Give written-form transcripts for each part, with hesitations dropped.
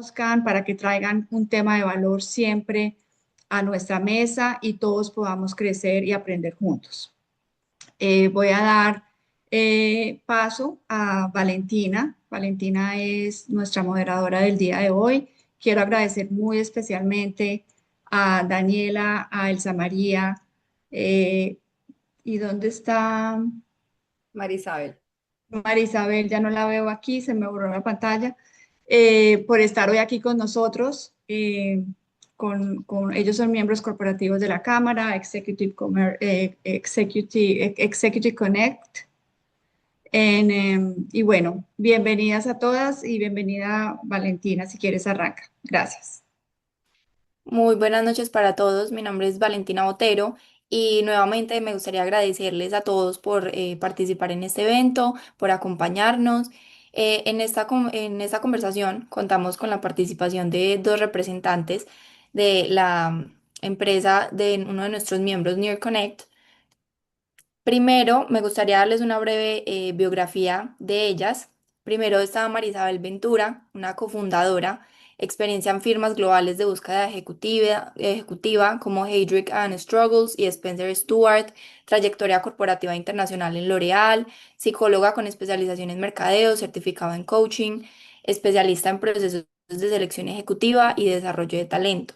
conozcan, para que traigan un tema de valor siempre a nuestra mesa y todos podamos crecer y aprender juntos. Voy a dar paso a Valentina. Valentina es nuestra moderadora del día de hoy. Quiero agradecer muy especialmente a Daniela, a Elsa María. eh, ¿Y dónde está Marisabel. Marisabel? Ya no la veo aquí, se me borró la pantalla. Por estar hoy aquí con nosotros. Ellos son miembros corporativos de la Cámara, Executive Connect. Y bueno, bienvenidas a todas y bienvenida Valentina, si quieres arranca. Gracias. Muy buenas noches para todos. Mi nombre es Valentina Botero y nuevamente me gustaría agradecerles a todos por participar en este evento, por acompañarnos. En esta conversación contamos con la participación de dos representantes de la empresa de uno de nuestros miembros, Near Connect. Primero, me gustaría darles una breve biografía de ellas. Primero está Marisabel Ventura, una cofundadora, experiencia en firmas globales de búsqueda ejecutiva como Heydrich and Struggles y Spencer Stuart, trayectoria corporativa internacional en L'Oréal, psicóloga con especialización en mercadeo, certificado en coaching, especialista en procesos de selección ejecutiva y desarrollo de talento.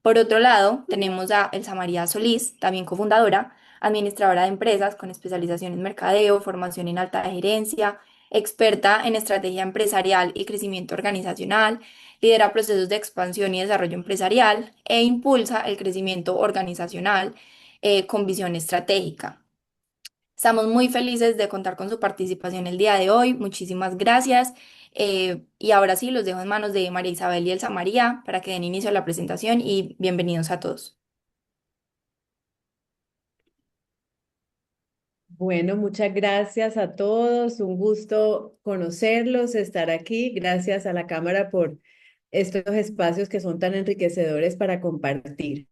Por otro lado, tenemos a Elsa María Solís, también cofundadora, administradora de empresas con especialización en mercadeo, formación en alta gerencia, experta en estrategia empresarial y crecimiento organizacional, lidera procesos de expansión y desarrollo empresarial e impulsa el crecimiento organizacional con visión estratégica. Estamos muy felices de contar con su participación el día de hoy. Muchísimas gracias. Y ahora sí, los dejo en manos de María Isabel y Elsa María para que den inicio a la presentación y bienvenidos a todos. Bueno, muchas gracias a todos. Un gusto conocerlos, estar aquí. Gracias a la Cámara por estos espacios que son tan enriquecedores para compartir.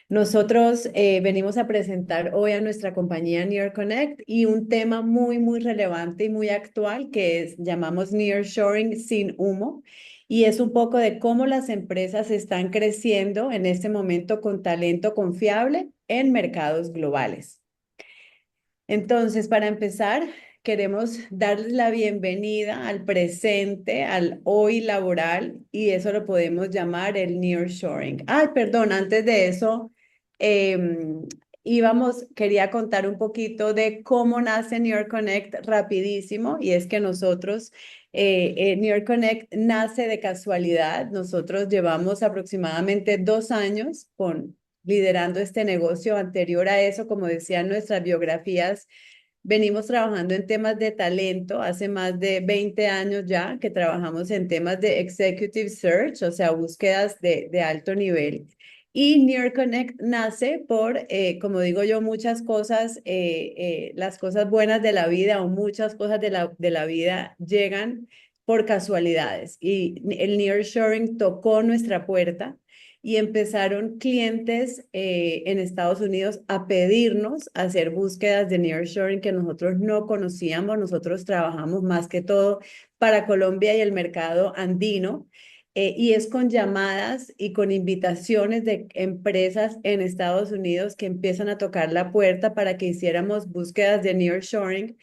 Nosotros venimos a presentar hoy a nuestra compañía Near Connect y un tema muy relevante y muy actual que llamamos Nearshoring sin humo. Y es un poco de cómo las empresas están creciendo en este momento con talento confiable en mercados globales. Entonces, para empezar, queremos darles la bienvenida al presente, al hoy laboral, y eso lo podemos llamar el nearshoring. Ah, perdón, antes de eso, quería contar un poquito de cómo nace Near Connect rapidísimo, y es que nosotros, Near Connect nace de casualidad. Nosotros llevamos aproximadamente 2 años liderando este negocio. Anterior a eso, como decían nuestras biografías, venimos trabajando en temas de talento hace más de 20 años ya que trabajamos en temas de executive search, o sea, búsquedas de alto nivel. Y Near Connect nace por, como digo yo, muchas cosas, las cosas buenas de la vida o muchas cosas de la vida llegan por casualidades. Y el nearshoring tocó nuestra puerta y empezaron clientes en Estados Unidos a pedirnos hacer búsquedas de nearshoring que nosotros no conocíamos. Nosotros trabajamos más que todo para Colombia y el mercado andino. Y es con llamadas y con invitaciones de empresas en Estados Unidos que empiezan a tocar la puerta para que hiciéramos búsquedas de nearshoring.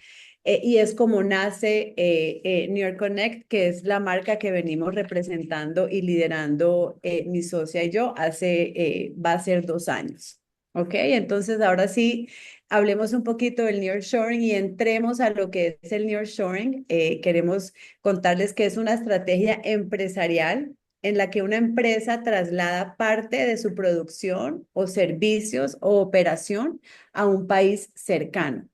Y es como nace Near Connect, que es la marca que venimos representando y liderando mi socia y yo va a ser 2 años. ¿Ok? Entonces, ahora sí, hablemos un poquito del nearshoring y entremos a lo que es el nearshoring. Queremos contarles que es una estrategia empresarial en la que una empresa traslada parte de su producción o servicios o operación a un país cercano.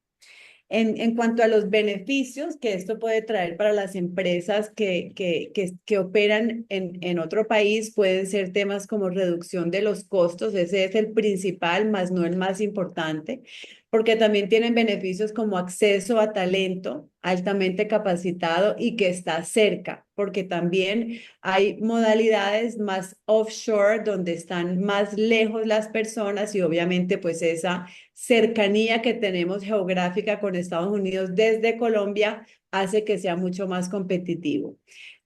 En cuanto a los beneficios que esto puede traer para las empresas que operan en otro país, pueden ser temas como reducción de los costos. Ese es el principal, más no el más importante, porque también tienen beneficios como acceso a talento altamente capacitado y que está cerca, porque también hay modalidades más offshore donde están más lejos las personas y obviamente pues esa cercanía que tenemos geográfica con Estados Unidos desde Colombia hace que sea mucho más competitivo.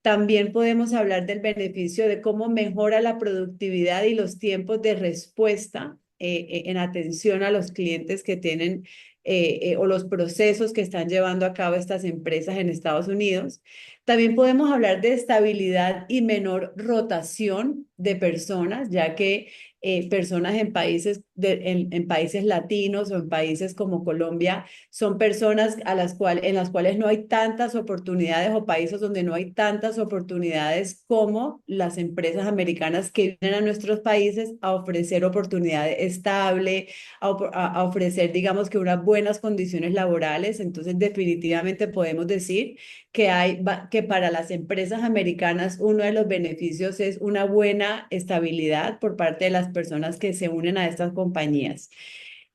También podemos hablar del beneficio de cómo mejora la productividad y los tiempos de respuesta en atención a los clientes que tienen o los procesos que están llevando a cabo estas empresas en Estados Unidos. También podemos hablar de estabilidad y menor rotación de personas, ya que personas en países, en países latinos o en países como Colombia son personas en las cuales no hay tantas oportunidades o países donde no hay tantas oportunidades como las empresas americanas que vienen a nuestros países a ofrecer oportunidades estables, a ofrecer, digamos que unas buenas condiciones laborales. Entonces, definitivamente podemos decir que para las empresas americanas uno de los beneficios es una buena estabilidad por parte de las personas que se unen a estas compañías.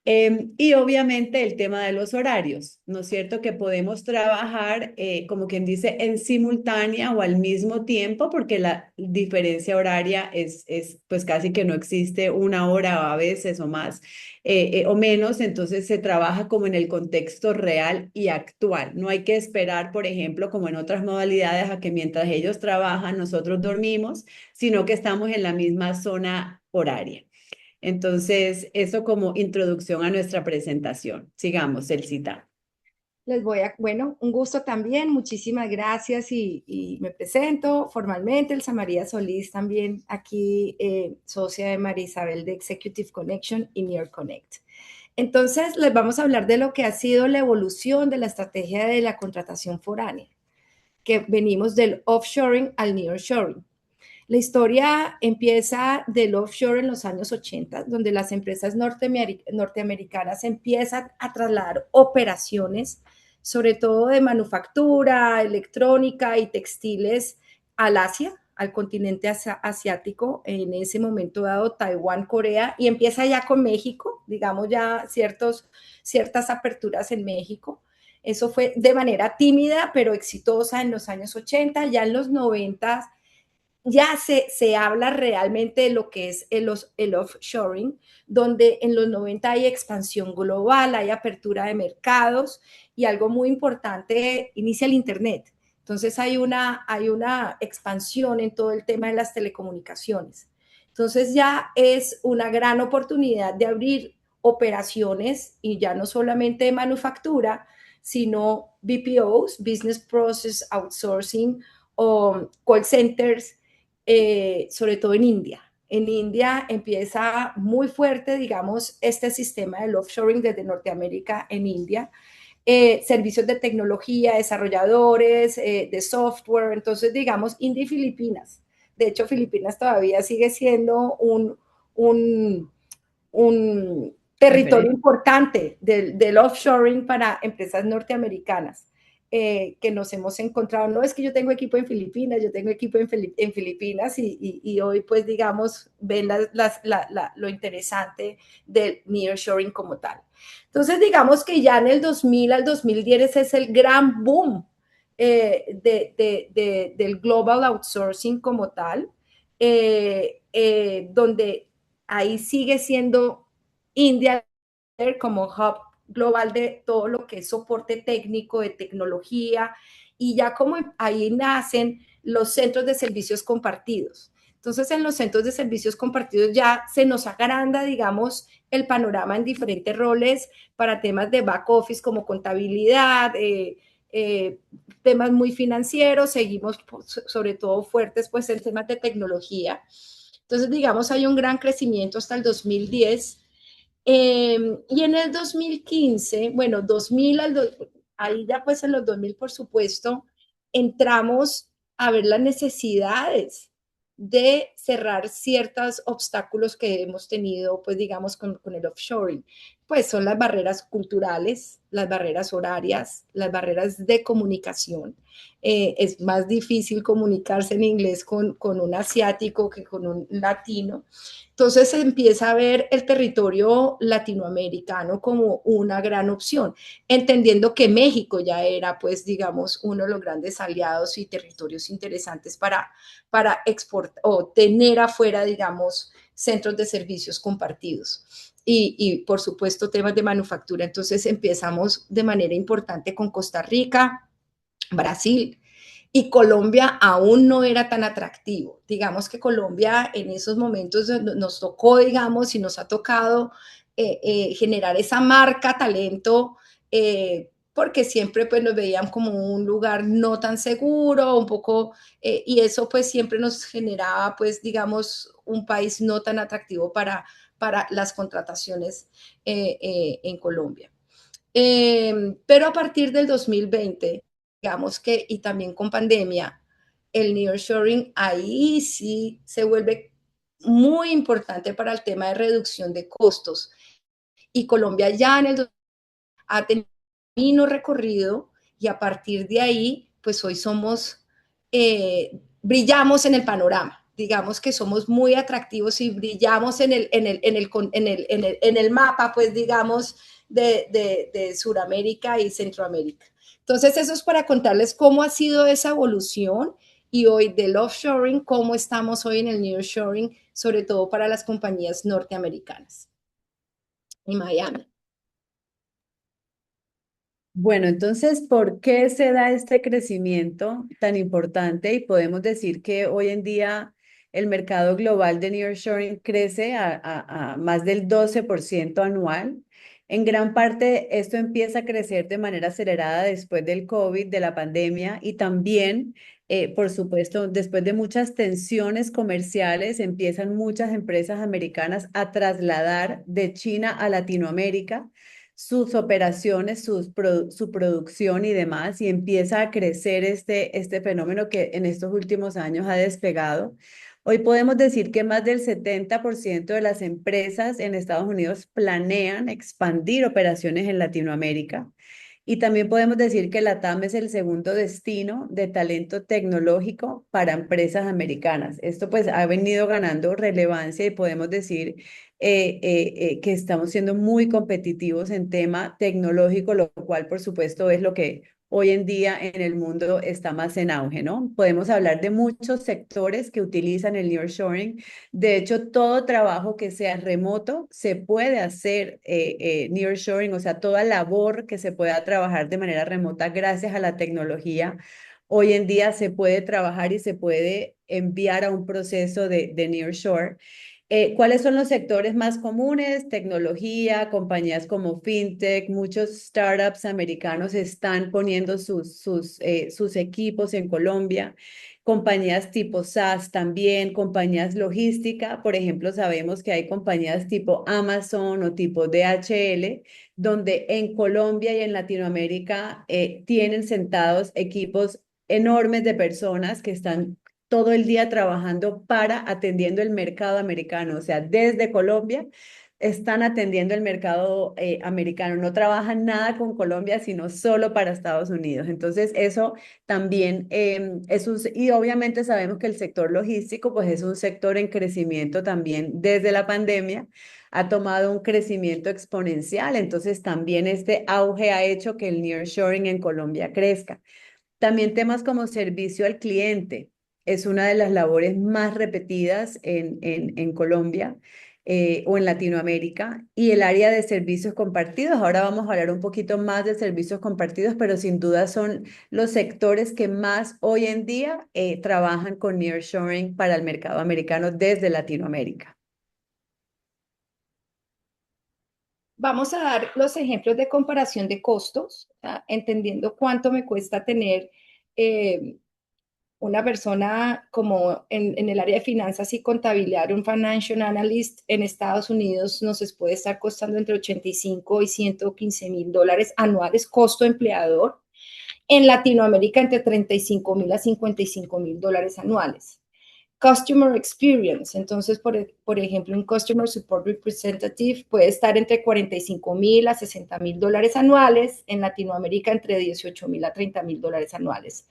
Y obviamente el tema de los horarios, ¿no es cierto? Que podemos trabajar, como quien dice, en simultánea o al mismo tiempo, porque la diferencia horaria pues casi que no existe, una hora a veces o más o menos, entonces se trabaja como en el contexto real y actual. No hay que esperar, por ejemplo, como en otras modalidades, a que mientras ellos trabajan, nosotros dormimos, sino que estamos en la misma zona horaria. Entonces, eso como introducción a nuestra presentación. Sigamos, Elcita. Bueno, un gusto también, muchísimas gracias y me presento formalmente, Elsa María Solís, también aquí socia de María Isabel de Executive Connection y Near Connect. Entonces, les vamos a hablar de lo que ha sido la evolución de la estrategia de la contratación foránea, que venimos del offshoring al nearshoring. La historia empieza del offshore en los años 80, donde las empresas norteamericanas empiezan a trasladar operaciones, sobre todo de manufactura, electrónica y textiles, al Asia, al continente asiático, en ese momento dado Taiwán, Corea, y empieza ya con México, digamos ya ciertas aperturas en México. Eso fue de manera tímida, pero exitosa en los años 80, ya en los 90 ya se habla realmente de lo que es el offshoring, donde en los 90 hay expansión global, hay apertura de mercados y algo muy importante, inicia el Internet. Entonces hay una expansión en todo el tema de las telecomunicaciones. Entonces ya es una gran oportunidad de abrir operaciones y ya no solamente de manufactura, sino BPOs, Business Process Outsourcing o call centers, sobre todo en India. En India empieza muy fuerte, digamos, este sistema del offshoring desde Norteamérica en India. Servicios de tecnología, desarrolladores, de software. Entonces, digamos, India y Filipinas. De hecho, Filipinas todavía sigue siendo un territorio importante del offshoring para empresas norteamericanas. Que nos hemos encontrado. No es que yo tengo equipo en Filipinas, yo tengo equipo en Filipinas y hoy pues digamos ven lo interesante del nearshoring como tal. Entonces digamos que ya en el 2000 al 2010 es el gran boom del global outsourcing como tal, donde ahí sigue siendo India como hub global de todo lo que es soporte técnico, de tecnología, y ya como ahí nacen los centros de servicios compartidos. Entonces, en los centros de servicios compartidos ya se nos agranda, digamos, el panorama en diferentes roles para temas de back office como contabilidad, temas muy financieros, seguimos sobre todo fuertes pues en temas de tecnología. Entonces, digamos, hay un gran crecimiento hasta el 2010. Y en el 2015, bueno, 2000 ahí ya pues en los 2000, por supuesto, entramos a ver las necesidades de cerrar ciertos obstáculos que hemos tenido, pues digamos, con el offshoring. Pues son las barreras culturales, las barreras horarias, las barreras de comunicación. Es más difícil comunicarse en inglés con un asiático que con un latino. Entonces se empieza a ver el territorio latinoamericano como una gran opción, entendiendo que México ya era, pues, digamos, uno de los grandes aliados y territorios interesantes para exportar o tener afuera, digamos, centros de servicios compartidos. Y, por supuesto, temas de manufactura. Entonces empezamos de manera importante con Costa Rica, Brasil, y Colombia aún no era tan atractivo. Digamos que Colombia en esos momentos nos tocó, digamos, y nos ha tocado generar esa marca talento, porque siempre pues nos veían como un lugar no tan seguro, un poco, y eso pues siempre nos generaba pues digamos un país no tan atractivo para las contrataciones en Colombia. Pero a partir del 2020, digamos que, y también con pandemia, el nearshoring ahí sí se vuelve muy importante para el tema de reducción de costos. Y Colombia ya en el ha tenido recorrido y a partir de ahí, pues hoy somos, brillamos en el panorama. Digamos que somos muy atractivos y brillamos en el mapa, pues digamos, de Sudamérica y Centroamérica. Entonces, eso es para contarles cómo ha sido esa evolución y hoy del offshoring, cómo estamos hoy en el nearshoring, sobre todo para las compañías norteamericanas y Miami. Bueno, entonces, ¿por qué se da este crecimiento tan importante? Y podemos decir que hoy en día el mercado global de nearshoring crece a más del 12% anual. En gran parte, esto empieza a crecer de manera acelerada después del COVID, de la pandemia, y también, por supuesto, después de muchas tensiones comerciales, empiezan muchas empresas americanas a trasladar de China a Latinoamérica sus operaciones, su producción y demás, y empieza a crecer este fenómeno que en estos últimos años ha despegado. Hoy podemos decir que más del 70% de las empresas en Estados Unidos planean expandir operaciones en Latinoamérica. Y también podemos decir que LATAM es el segundo destino de talento tecnológico para empresas americanas. Esto pues ha venido ganando relevancia y podemos decir que estamos siendo muy competitivos en tema tecnológico, lo cual por supuesto es lo que hoy en día en el mundo está más en auge, ¿no? Podemos hablar de muchos sectores que utilizan el nearshoring. De hecho, todo trabajo que sea remoto se puede hacer nearshoring, o sea, toda labor que se pueda trabajar de manera remota gracias a la tecnología. Hoy en día se puede trabajar y se puede enviar a un proceso de nearshore. ¿Cuáles son los sectores más comunes? Tecnología, compañías como FinTech, muchos startups americanos están poniendo sus equipos en Colombia. Compañías tipo SaaS también, compañías logística, por ejemplo, sabemos que hay compañías tipo Amazon o tipo DHL, donde en Colombia y en Latinoamérica tienen sentados equipos enormes de personas que están todo el día trabajando para atendiendo el mercado americano, o sea, desde Colombia están atendiendo el mercado americano, no trabajan nada con Colombia, sino solo para Estados Unidos. Entonces, eso también y obviamente sabemos que el sector logístico, pues es un sector en crecimiento también desde la pandemia, ha tomado un crecimiento exponencial, entonces también este auge ha hecho que el nearshoring en Colombia crezca. También temas como servicio al cliente es una de las labores más repetidas en Colombia o en Latinoamérica y el área de servicios compartidos. Ahora vamos a hablar un poquito más de servicios compartidos, pero sin duda son los sectores que más hoy en día trabajan con nearshoring para el mercado americano desde Latinoamérica. Vamos a dar los ejemplos de comparación de costos, entendiendo cuánto me cuesta tener una persona como en el área de finanzas y contabilidad, un financial analyst en Estados Unidos nos puede estar costando entre 85 y 115 mil dólares anuales, costo empleador. En Latinoamérica entre 35 mil a 55 mil dólares anuales. Customer Experience, entonces, por ejemplo, un Customer Support Representative puede estar entre 45 mil a 60 mil dólares anuales, en Latinoamérica entre 18 mil a 30 mil dólares anuales.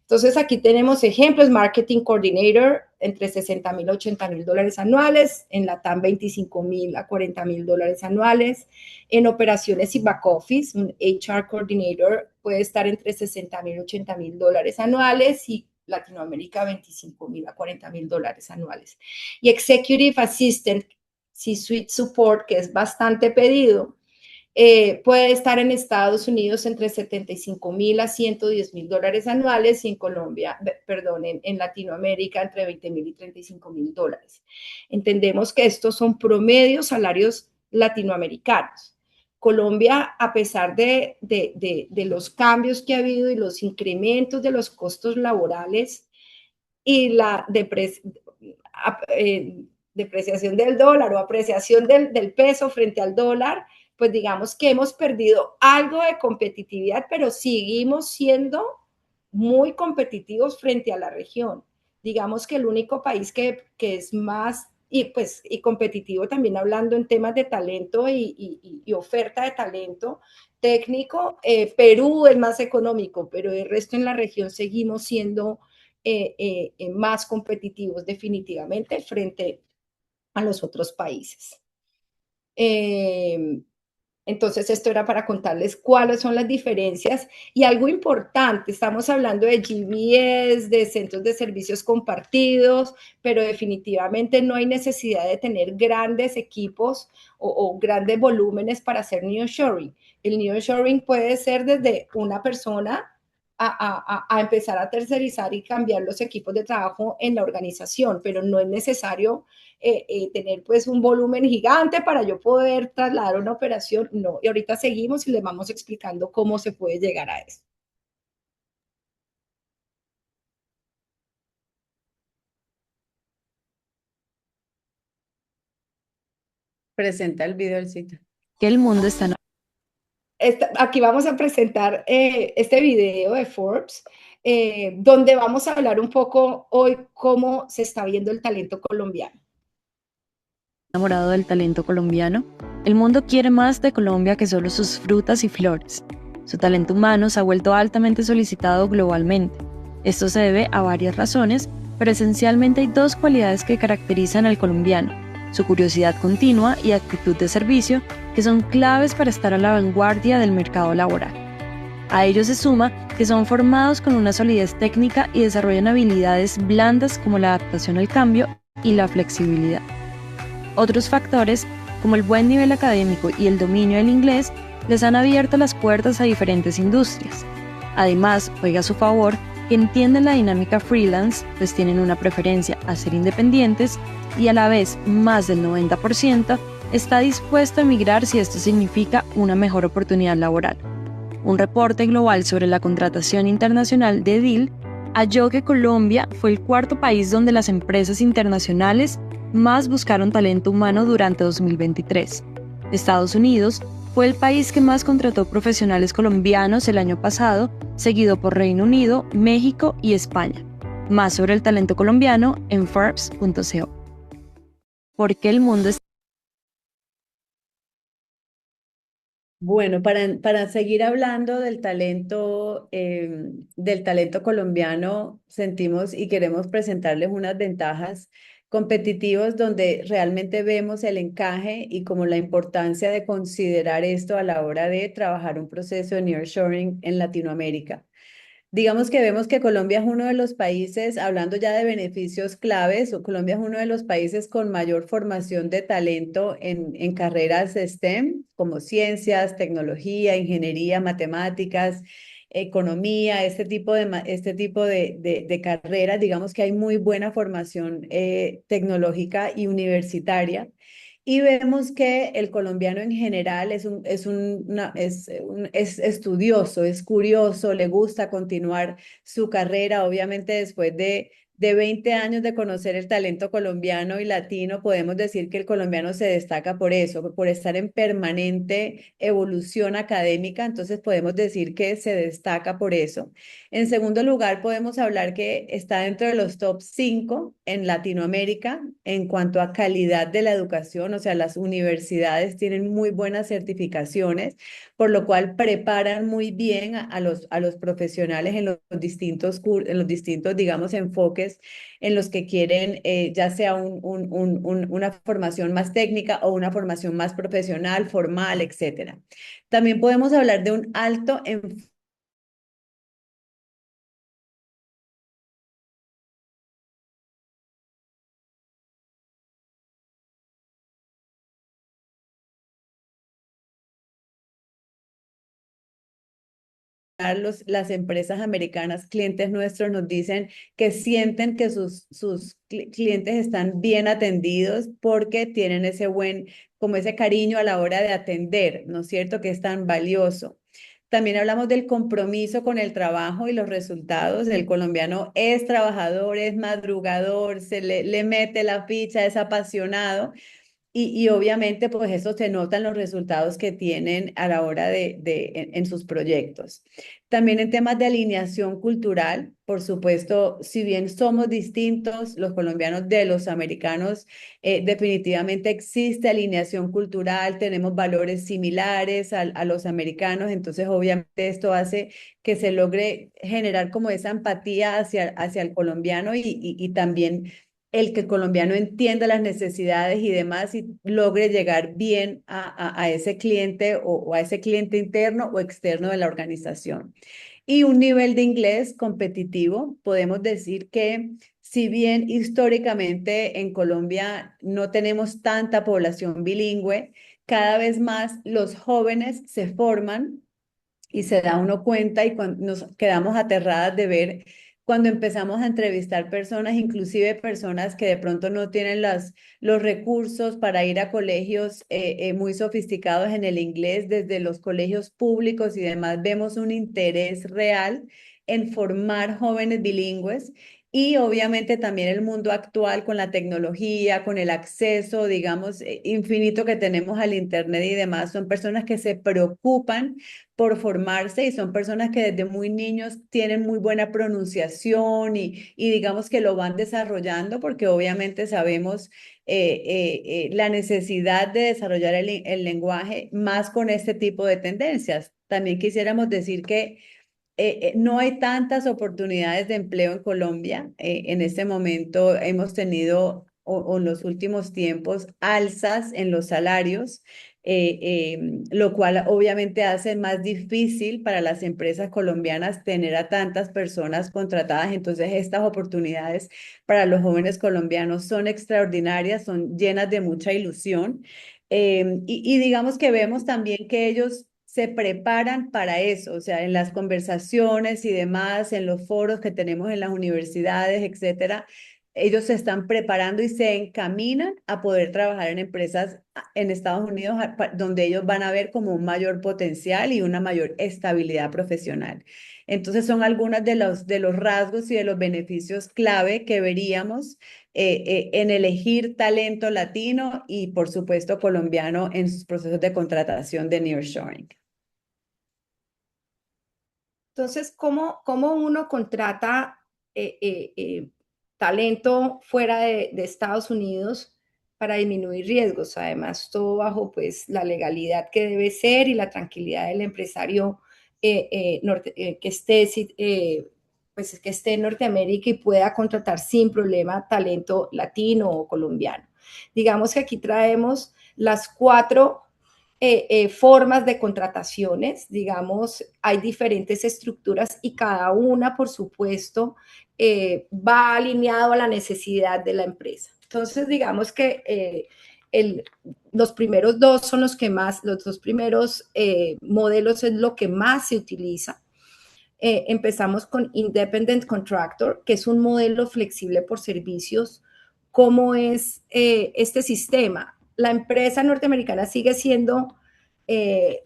Entonces, aquí tenemos ejemplos, Marketing Coordinator, entre 60 mil a 80 mil dólares anuales, en LATAM 25 mil a 40 mil dólares anuales, en operaciones y back office, un HR Coordinator puede estar entre 60 mil a 80 mil dólares anuales y Latinoamérica 25 mil a 40 mil dólares anuales. Y Executive Assistant, C-Suite Support, que es bastante pedido, puede estar en Estados Unidos entre 75.000 a 110.000 dólares anuales y en Colombia, perdón, en Latinoamérica entre 20.000 y 35.000 dólares. Entendemos que estos son promedios salarios latinoamericanos. Colombia, a pesar de los cambios que ha habido y los incrementos de los costos laborales y la depreciación del dólar o apreciación del peso frente al dólar, pues digamos que hemos perdido algo de competitividad, pero seguimos siendo muy competitivos frente a la región. Digamos que el único país que es más y competitivo también hablando en temas de talento y oferta de talento técnico, Perú es más económico, pero el resto en la región seguimos siendo más competitivos definitivamente frente a los otros países. Entonces, esto era para contarles cuáles son las diferencias y algo importante, estamos hablando de GBS, de centros de servicios compartidos, pero definitivamente no hay necesidad de tener grandes equipos o grandes volúmenes para hacer nearshoring. El nearshoring puede ser desde una persona a empezar a tercerizar y cambiar los equipos de trabajo en la organización, pero no es necesario tener pues un volumen gigante para yo poder trasladar una operación, no. Y ahorita seguimos y les vamos explicando cómo se puede llegar a eso. Presenta el video del sitio. Que el mundo está... Aquí vamos a presentar este video de Forbes, donde vamos a hablar un poco hoy cómo se está viendo el talento colombiano. Enamorado del talento colombiano, el mundo quiere más de Colombia que solo sus frutas y flores. Su talento humano se ha vuelto altamente solicitado globalmente. Esto se debe a varias razones, pero esencialmente hay dos cualidades que caracterizan al colombiano: su curiosidad continua y actitud de servicio, que son claves para estar a la vanguardia del mercado laboral. A ello se suma que son formados con una solidez técnica y desarrollan habilidades blandas como la adaptación al cambio y la flexibilidad. Otros factores, como el buen nivel académico y el dominio del inglés, les han abierto las puertas a diferentes industrias. Además, juega a su favor que entienden la dinámica freelance, pues tienen una preferencia a ser independientes y a la vez más del 90% está dispuesto a emigrar si esto significa una mejor oportunidad laboral. Un reporte global sobre la contratación internacional de DIL halló que Colombia fue el cuarto país donde las empresas internacionales más buscaron talento humano durante 2023. Estados Unidos fue el país que más contrató profesionales colombianos el año pasado, seguido por Reino Unido, México y España. Más sobre el talento colombiano en Forbes.co. ¿Por qué el mundo está... Bueno, para seguir hablando del talento colombiano, sentimos y queremos presentarles unas ventajas competitivas donde realmente vemos el encaje y como la importancia de considerar esto a la hora de trabajar un proceso de nearshoring en Latinoamérica. Digamos que vemos que Colombia es uno de los países, hablando ya de beneficios claves, Colombia es uno de los países con mayor formación de talento en carreras STEM, como ciencias, tecnología, ingeniería, matemáticas, economía, este tipo de carreras. Digamos que hay muy buena formación tecnológica y universitaria. Y vemos que el colombiano en general es estudioso, es curioso, le gusta continuar su carrera. Obviamente, después de 20 años de conocer el talento colombiano y latino, podemos decir que el colombiano se destaca por eso, por estar en permanente evolución académica. Entonces, podemos decir que se destaca por eso. En segundo lugar, podemos hablar que está dentro de los top 5 en Latinoamérica en cuanto a calidad de la educación, o sea, las universidades tienen muy buenas certificaciones, por lo cual preparan muy bien a los profesionales en los distintos, digamos, enfoques en los que quieren, ya sea una formación más técnica o una formación más profesional, formal, etcétera. También podemos hablar de un alto enfoque las empresas americanas, clientes nuestros nos dicen que sienten que sus clientes están bien atendidos porque tienen como ese cariño a la hora de atender, ¿no es cierto? Que es tan valioso. También hablamos del compromiso con el trabajo y los resultados. El colombiano es trabajador, es madrugador, le mete la ficha, es apasionado. Y obviamente, pues eso se nota en los resultados que tienen a la hora en sus proyectos. También en temas de alineación cultural, por supuesto, si bien somos distintos los colombianos de los americanos, definitivamente existe alineación cultural, tenemos valores similares a los americanos, entonces obviamente esto hace que se logre generar como esa empatía hacia el colombiano y también el que el colombiano entienda las necesidades y demás y logre llegar bien a ese cliente o a ese cliente interno o externo de la organización. Y un nivel de inglés competitivo, podemos decir que si bien históricamente en Colombia no tenemos tanta población bilingüe, cada vez más los jóvenes se forman y se da uno cuenta y nos quedamos aterradas de ver cuando empezamos a entrevistar personas, inclusive personas que de pronto no tienen los recursos para ir a colegios muy sofisticados en el inglés, desde los colegios públicos y demás, vemos un interés real en formar jóvenes bilingües. Y obviamente también el mundo actual con la tecnología, con el acceso, digamos, infinito que tenemos al Internet y demás, son personas que se preocupan por formarse y son personas que desde muy niños tienen muy buena pronunciación y digamos que lo van desarrollando porque obviamente sabemos la necesidad de desarrollar el lenguaje más con este tipo de tendencias. También quisiéramos decir que no hay tantas oportunidades de empleo en Colombia. En este momento hemos tenido en los últimos tiempos alzas en los salarios, lo cual obviamente hace más difícil para las empresas colombianas tener a tantas personas contratadas. Entonces, estas oportunidades para los jóvenes colombianos son extraordinarias, son llenas de mucha ilusión. Y digamos que vemos también que ellos se preparan para eso, o sea, en las conversaciones y demás, en los foros que tenemos en las universidades, etcétera, ellos se están preparando y se encaminan a poder trabajar en empresas en Estados Unidos donde ellos van a ver como un mayor potencial y una mayor estabilidad profesional. Entonces son algunos de los rasgos y de los beneficios clave que veríamos en elegir talento latino y por supuesto colombiano en sus procesos de contratación de nearshoring. Entonces, ¿cómo uno contrata talento fuera de Estados Unidos para disminuir riesgos? Además, todo bajo pues, la legalidad que debe ser y la tranquilidad del empresario que esté en Norteamérica y pueda contratar sin problema talento latino o colombiano. Digamos que aquí traemos las 4 formas de contrataciones, digamos, hay diferentes estructuras y cada una, por supuesto, va alineado a la necesidad de la empresa. Entonces, digamos que los primeros 2 son los que más, los 2 primeros modelos es lo que más se utiliza. Empezamos con Independent Contractor, que es un modelo flexible por servicios. ¿Cómo es este sistema? La empresa norteamericana sigue siendo el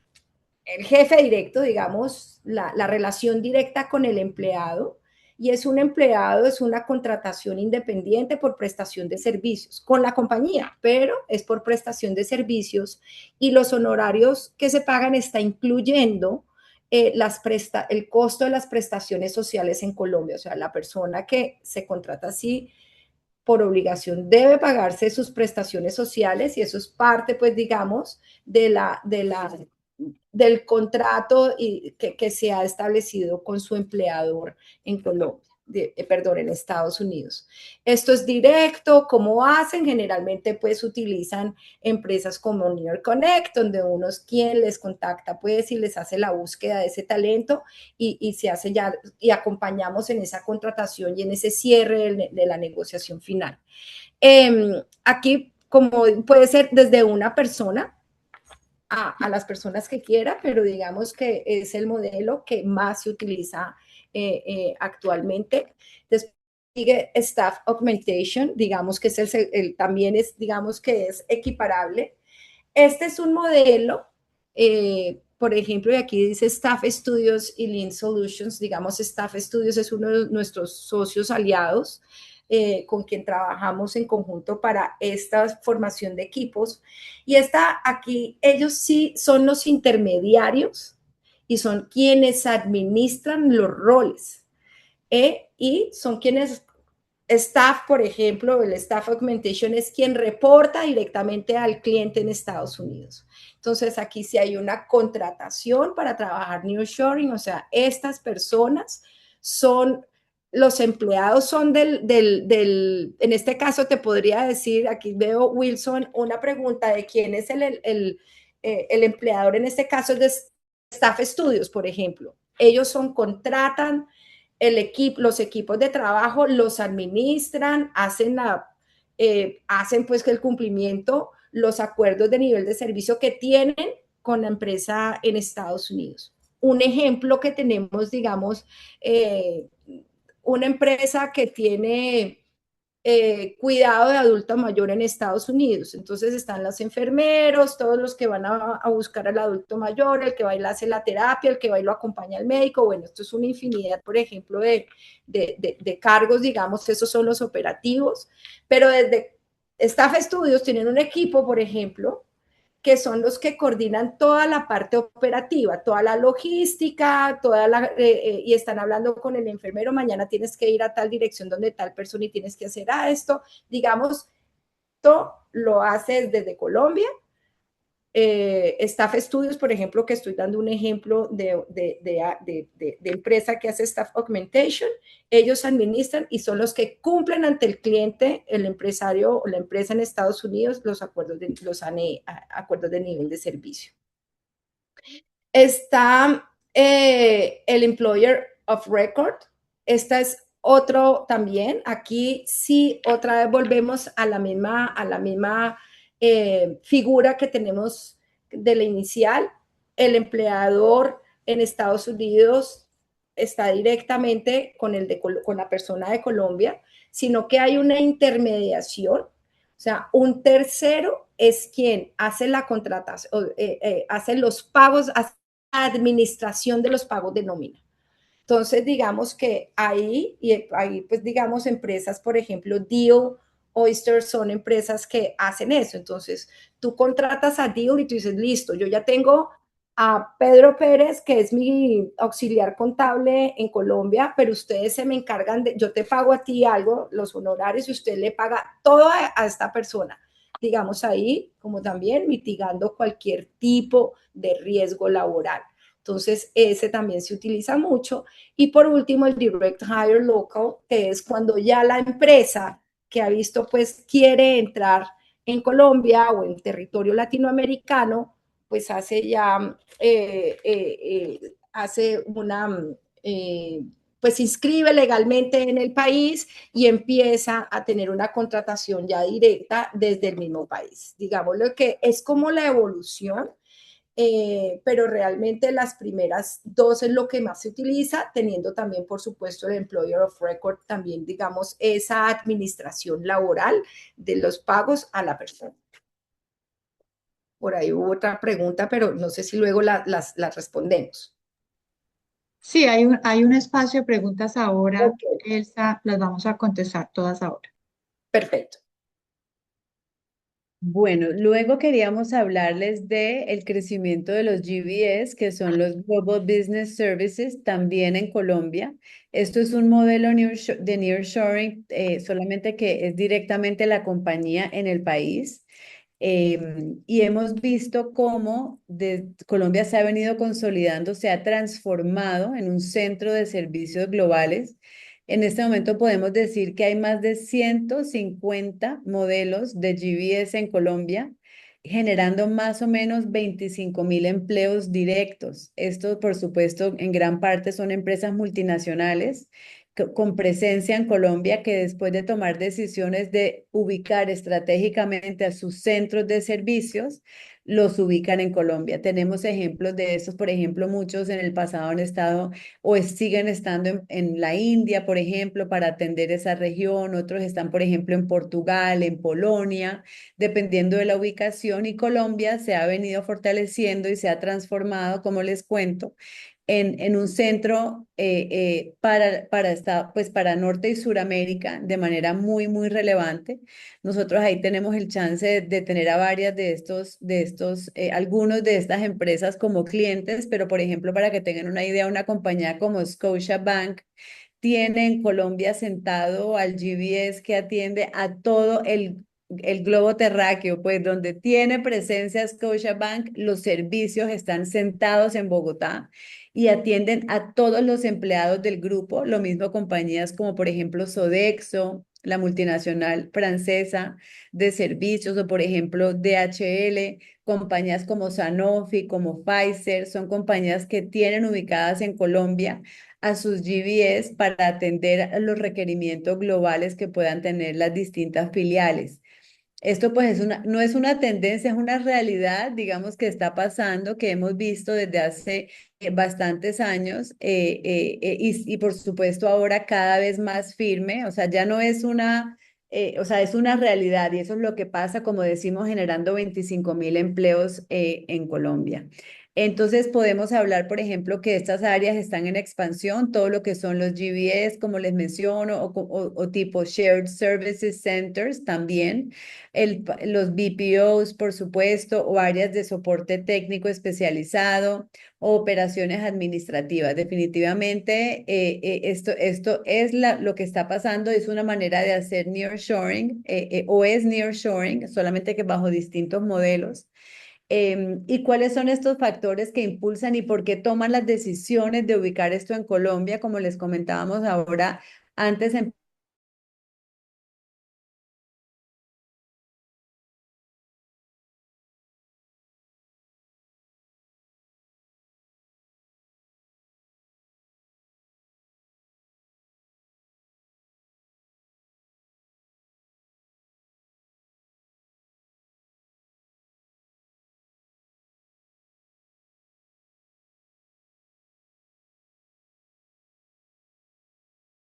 jefe directo, digamos, la relación directa con el empleado, y es un empleado, es una contratación independiente por prestación de servicios con la compañía, pero es por prestación de servicios y los honorarios que se pagan está incluyendo el costo de las prestaciones sociales en Colombia. O sea, la persona que se contrata así por obligación debe pagarse sus prestaciones sociales y eso es parte, pues, digamos, del contrato que se ha establecido con su empleador en Colombia. En Estados Unidos. Esto es directo, ¿cómo hacen? Generalmente pues utilizan empresas como New York Connect, donde uno es quien les contacta pues y les hace la búsqueda de ese talento y se hace ya, y acompañamos en esa contratación y en ese cierre de la negociación final. Aquí, como puede ser desde una persona, a las personas que quiera, pero digamos que es el modelo que más se utiliza actualmente. Después sigue Staff Augmentation, digamos que es también es, digamos que es equiparable. Este es un modelo, por ejemplo, y aquí dice Staff Studios y Lean Solutions, digamos, Staff Studios es uno de nuestros socios aliados, con quien trabajamos en conjunto para esta formación de equipos. Y aquí, ellos sí son los intermediarios y son quienes administran los roles, y son quienes staff, por ejemplo, el staff augmentation es quien reporta directamente al cliente en Estados Unidos. Entonces, aquí sí hay una contratación para trabajar nearshoring, o sea, estas personas son, los empleados son en este caso te podría decir, aquí veo Wilson, una pregunta de quién es el empleador, en este caso es de Staff Studios, por ejemplo. Ellos contratan los equipos de trabajo, los administran, hacen pues que el cumplimiento, los acuerdos de nivel de servicio que tienen con la empresa en Estados Unidos. Un ejemplo que tenemos, digamos, una empresa que tiene cuidado de adulto mayor en Estados Unidos. Entonces están los enfermeros, todos los que van a buscar al adulto mayor, el que va y le hace la terapia, el que va y lo acompaña al médico. Bueno, esto es una infinidad, por ejemplo, de cargos, digamos, esos son los operativos. Pero desde Staff Studios tienen un equipo, por ejemplo, que son los que coordinan toda la parte operativa, toda la logística, y están hablando con el enfermero, mañana tienes que ir a tal dirección donde tal persona y tienes que hacer esto. Digamos, todo lo haces desde Colombia. Staff Studios, por ejemplo, que estoy dando un ejemplo de empresa que hace Staff Augmentation, ellos administran y son los que cumplen ante el cliente, el empresario o la empresa en Estados Unidos, los acuerdos de nivel de servicio. Está el Employer of Record. Esta es otro también. Aquí sí, otra vez volvemos a la misma figura que tenemos de la inicial. El empleador en Estados Unidos está directamente con la persona de Colombia, sino que hay una intermediación, o sea, un tercero es quien hace la contratación, hace los pagos, hace la administración de los pagos de nómina. Entonces, digamos que ahí pues digamos empresas, por ejemplo, Deal, Oyster son empresas que hacen eso. Entonces, tú contratas a Deal y tú dices, listo, yo ya tengo a Pedro Pérez, que es mi auxiliar contable en Colombia, pero ustedes se me encargan yo te pago a ti algo, los honorarios, y usted le paga todo a esta persona. Digamos ahí, como también mitigando cualquier tipo de riesgo laboral. Entonces, ese también se utiliza mucho. Y por último, el Direct Hire Local, que es cuando ya la empresa que ha visto, pues, quiere entrar en Colombia o en territorio latinoamericano, pues hace ya, pues se inscribe legalmente en el país y empieza a tener una contratación ya directa desde el mismo país. Digámoslo que es como la evolución, pero realmente las primeras dos es lo que más se utiliza, teniendo también, por supuesto, el Employer of Record, también, digamos, esa administración laboral de los pagos a la persona. Por ahí hubo otra pregunta, pero no sé si luego las respondemos. Sí, hay un espacio de preguntas ahora, Okay. Elsa, las vamos a contestar todas ahora. Perfecto. Bueno, luego queríamos hablarles de el crecimiento de los GBS, que son los Global Business Services, también en Colombia. Esto es un modelo de nearshoring, solamente que es directamente la compañía en el país. Y hemos visto cómo Colombia se ha venido consolidando, se ha transformado en un centro de servicios globales. En este momento podemos decir que hay más de 150 modelos de GBS en Colombia, generando más o menos 25.000 empleos directos. Esto, por supuesto, en gran parte son empresas multinacionales con presencia en Colombia que después de tomar decisiones de ubicar estratégicamente a sus centros de servicios, los ubican en Colombia. Tenemos ejemplos de estos, por ejemplo, muchos en el pasado han estado o siguen estando en la India, por ejemplo, para atender esa región, otros están, por ejemplo, en Portugal, en Polonia, dependiendo de la ubicación, y Colombia se ha venido fortaleciendo y se ha transformado, como les cuento, en un centro pues para Norte y Suramérica de manera muy, muy relevante. Nosotros ahí tenemos el chance de tener a varias algunos de estas empresas como clientes, pero por ejemplo, para que tengan una idea, una compañía como Scotiabank tiene en Colombia sentado al GBS que atiende a todo el globo terráqueo, pues donde tiene presencia Scotiabank, los servicios están sentados en Bogotá y atienden a todos los empleados del grupo, lo mismo compañías como por ejemplo Sodexo, la multinacional francesa de servicios, o por ejemplo DHL, compañías como Sanofi, como Pfizer, son compañías que tienen ubicadas en Colombia a sus GBS para atender a los requerimientos globales que puedan tener las distintas filiales. Esto pues no es una tendencia, es una realidad, digamos, que está pasando, que hemos visto desde hace bastantes años y por supuesto ahora cada vez más firme, o sea, ya no es o sea, es una realidad y eso es lo que pasa, como decimos, generando 25.000 empleos en Colombia. Entonces podemos hablar, por ejemplo, que estas áreas están en expansión, todo lo que son los GBS, como les menciono, o tipo Shared Services Centers también los BPOs, por supuesto, o áreas de soporte técnico especializado, o operaciones administrativas. Definitivamente, esto es lo que está pasando, es una manera de hacer nearshoring, o es nearshoring, solamente que bajo distintos modelos. ¿Y cuáles son estos factores que impulsan y por qué toman las decisiones de ubicar esto en Colombia? Como les comentábamos ahora, antes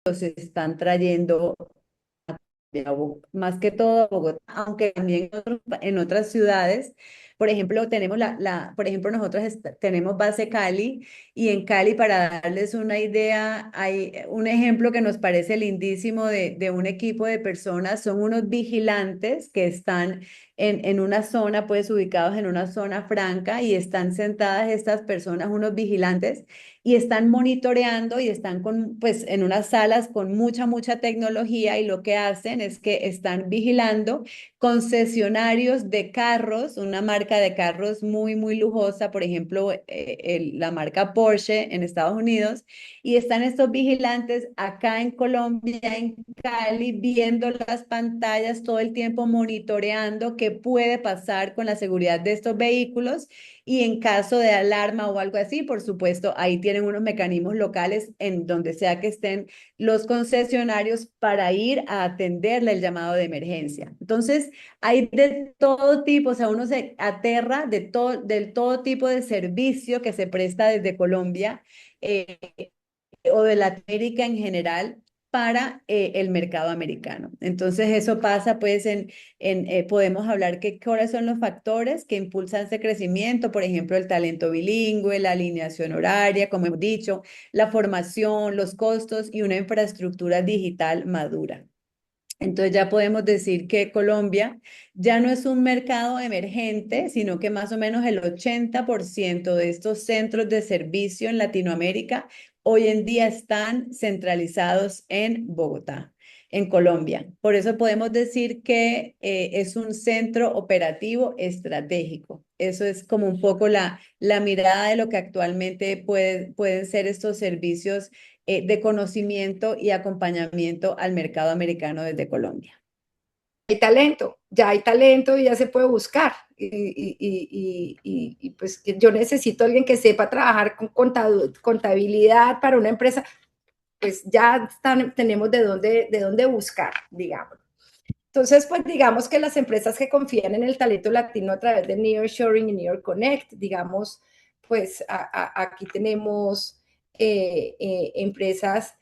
los están trayendo más que todo a Bogotá, aunque también en otras ciudades. Por ejemplo, tenemos por ejemplo, nosotros tenemos base Cali y en Cali, para darles una idea, hay un ejemplo que nos parece lindísimo de un equipo de personas, son unos vigilantes que están en una zona, pues ubicados en una zona franca y están sentadas estas personas, unos vigilantes, y están monitoreando y están pues, en unas salas con mucha tecnología y lo que hacen es que están vigilando concesionarios de carros, una marca de carros muy lujosa, por ejemplo, la marca Porsche en Estados Unidos, y están estos vigilantes acá en Colombia, en Cali, viendo las pantallas todo el tiempo, monitoreando qué puede pasar con la seguridad de estos vehículos y en caso de alarma o algo así, por supuesto, ahí tienen unos mecanismos locales en donde sea que estén los concesionarios para ir a atenderle el llamado de emergencia. Entonces, hay de todo tipo, o sea, uno se aterra del todo tipo de servicio que se presta desde Colombia eh, o de Latinoamérica en general para el mercado americano. Entonces eso pasa pues podemos hablar que cuáles son los factores que impulsan ese crecimiento, por ejemplo, el talento bilingüe, la alineación horaria, como hemos dicho, la formación, los costos y una infraestructura digital madura. Entonces ya podemos decir que Colombia ya no es un mercado emergente, sino que más o menos el 80% de estos centros de servicio en Latinoamérica hoy en día están centralizados en Bogotá, en Colombia. Por eso podemos decir que es un centro operativo estratégico. Eso es como un poco la mirada de lo que actualmente pueden ser estos servicios de conocimiento y acompañamiento al mercado americano desde Colombia. Ya hay talento y ya se puede buscar. Pues yo necesito a alguien que sepa trabajar con contabilidad para una empresa. pues ya tenemos de dónde buscar, digamos. Entonces, pues digamos que las empresas que confían en el talento latino a través de Nearshoring y Near Connect, digamos, pues aquí tenemos empresas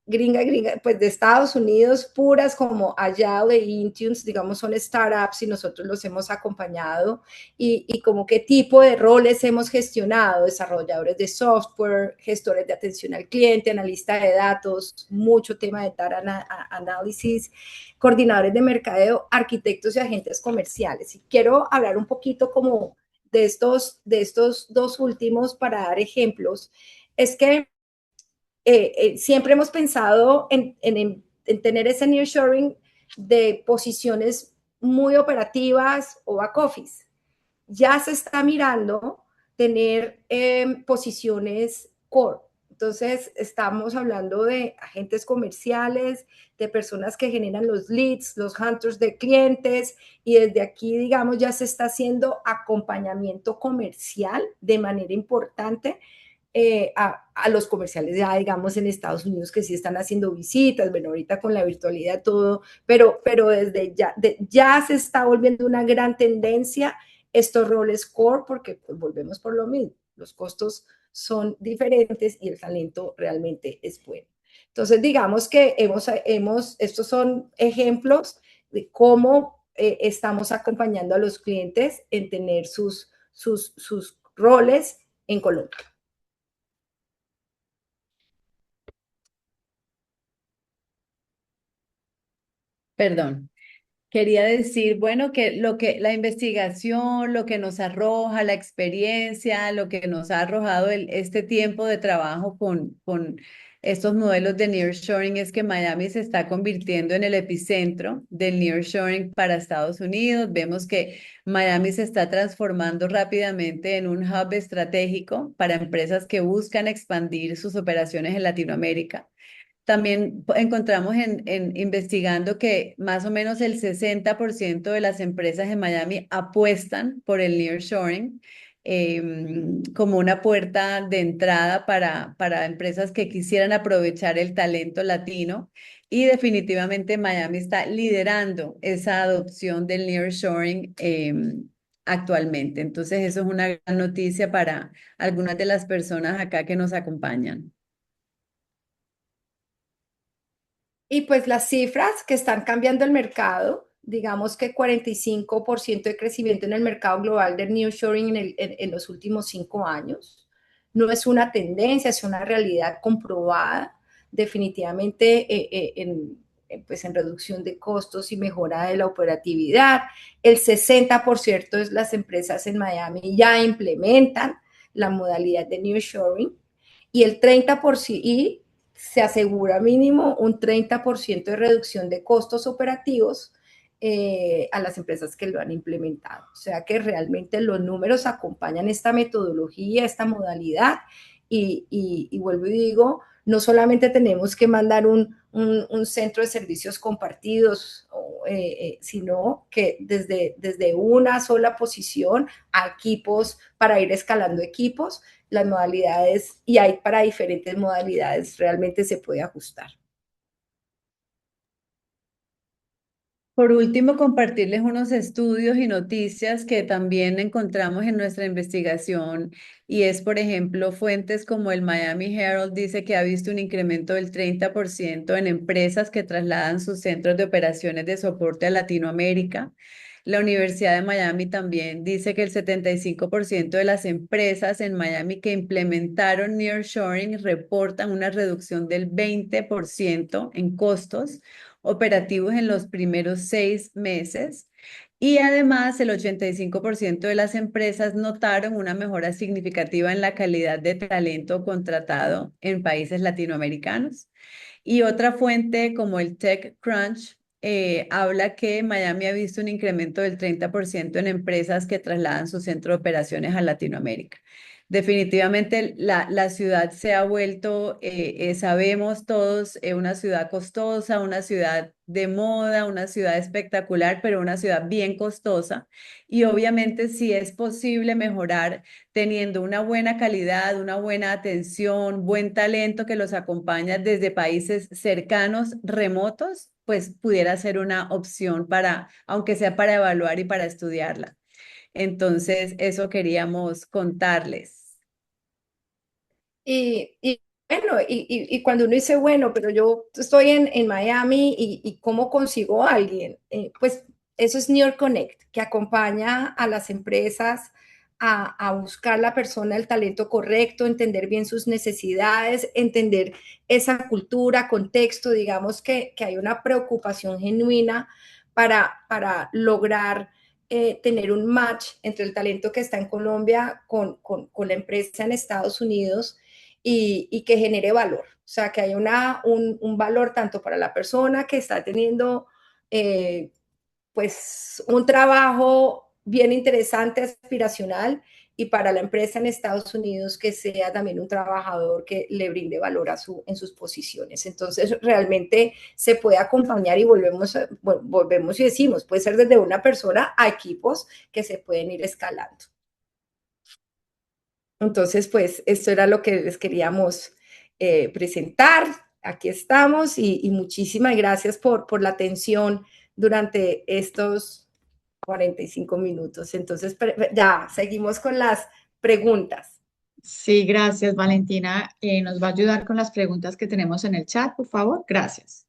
gringa, pues de Estados Unidos, puras como Agile e Intunes, digamos, son startups y nosotros los hemos acompañado y como qué tipo de roles hemos gestionado, desarrolladores de software, gestores de atención al cliente, analista de datos, mucho tema de data análisis, coordinadores de mercadeo, arquitectos y agentes comerciales. Y quiero hablar un poquito como de estos dos últimos para dar ejemplos. Es que siempre hemos pensado en tener ese nearshoring de posiciones muy operativas o back office. Ya se está mirando tener posiciones core. Entonces, estamos hablando de agentes comerciales, de personas que generan los leads, los hunters de clientes, y desde aquí, digamos, ya se está haciendo acompañamiento comercial de manera importante a los comerciales ya, digamos, en Estados Unidos que sí están haciendo visitas, bueno, ahorita con la virtualidad todo, pero desde ya se está volviendo una gran tendencia estos roles core porque pues, volvemos por lo mismo, los costos son diferentes y el talento realmente es bueno. Entonces, digamos que estos son ejemplos de cómo estamos acompañando a los clientes en tener sus roles en Colombia. Perdón. Quería decir, bueno, que la investigación, lo que nos arroja, la experiencia, lo que nos ha arrojado este tiempo de trabajo con estos modelos de nearshoring es que Miami se está convirtiendo en el epicentro del nearshoring para Estados Unidos. Vemos que Miami se está transformando rápidamente en un hub estratégico para empresas que buscan expandir sus operaciones en Latinoamérica. También encontramos investigando que más o menos el 60% de las empresas en Miami apuestan por el nearshoring como una puerta de entrada para empresas que quisieran aprovechar el talento latino. Y definitivamente Miami está liderando esa adopción del nearshoring actualmente. Entonces, eso es una gran noticia para algunas de las personas acá que nos acompañan. Y pues las cifras que están cambiando el mercado, digamos que 45% de crecimiento en el mercado global del nearshoring en los últimos 5 años. No es una tendencia, es una realidad comprobada definitivamente pues en reducción de costos y mejora de la operatividad. El 60% de las empresas en Miami ya implementan la modalidad de nearshoring y el 30% y se asegura mínimo un 30% de reducción de costos operativos a las empresas que lo han implementado. O sea que realmente los números acompañan esta metodología, esta modalidad y vuelvo y digo, no solamente tenemos que mandar un centro de servicios compartidos, sino que desde una sola posición a equipos para ir escalando equipos, las modalidades y hay para diferentes modalidades, realmente se puede ajustar. Por último, compartirles unos estudios y noticias que también encontramos en nuestra investigación y es, por ejemplo, fuentes como el Miami Herald dice que ha visto un incremento del 30% en empresas que trasladan sus centros de operaciones de soporte a Latinoamérica. La Universidad de Miami también dice que el 75% de las empresas en Miami que implementaron nearshoring reportan una reducción del 20% en costos operativos en los primeros 6 meses. Y además, el 85% de las empresas notaron una mejora significativa en la calidad de talento contratado en países latinoamericanos. Y otra fuente como el TechCrunch habla que Miami ha visto un incremento del 30% en empresas que trasladan su centro de operaciones a Latinoamérica. definitivamente la ciudad se ha vuelto, sabemos todos, una ciudad costosa, una ciudad de moda, una ciudad espectacular, pero una ciudad bien costosa. Y obviamente si es posible mejorar teniendo una buena calidad, una buena atención, buen talento que los acompaña desde países cercanos, remotos, pues pudiera ser una opción para, aunque sea para evaluar y para estudiarla. Entonces, eso queríamos contarles. Y bueno, y cuando uno dice, bueno, pero yo estoy en Miami y ¿cómo consigo a alguien? Pues eso es New York Connect, que acompaña a las empresas a buscar la persona, el talento correcto, entender bien sus necesidades, entender esa cultura, contexto, digamos que hay una preocupación genuina para lograr tener un match entre el talento que está en Colombia con la empresa en Estados Unidos y que genere valor. O sea, que haya un valor tanto para la persona que está teniendo pues un trabajo bien interesante, aspiracional, y para la empresa en Estados Unidos que sea también un trabajador que le brinde valor en sus posiciones. Entonces, realmente se puede acompañar y volvemos y decimos, puede ser desde una persona a equipos que se pueden ir escalando. Entonces, pues esto era lo que les queríamos presentar. Aquí estamos y muchísimas gracias por la atención durante estos 45 minutos. Entonces, ya seguimos con las preguntas. Sí, gracias, Valentina. ¿Nos va a ayudar con las preguntas que tenemos en el chat, por favor? Gracias.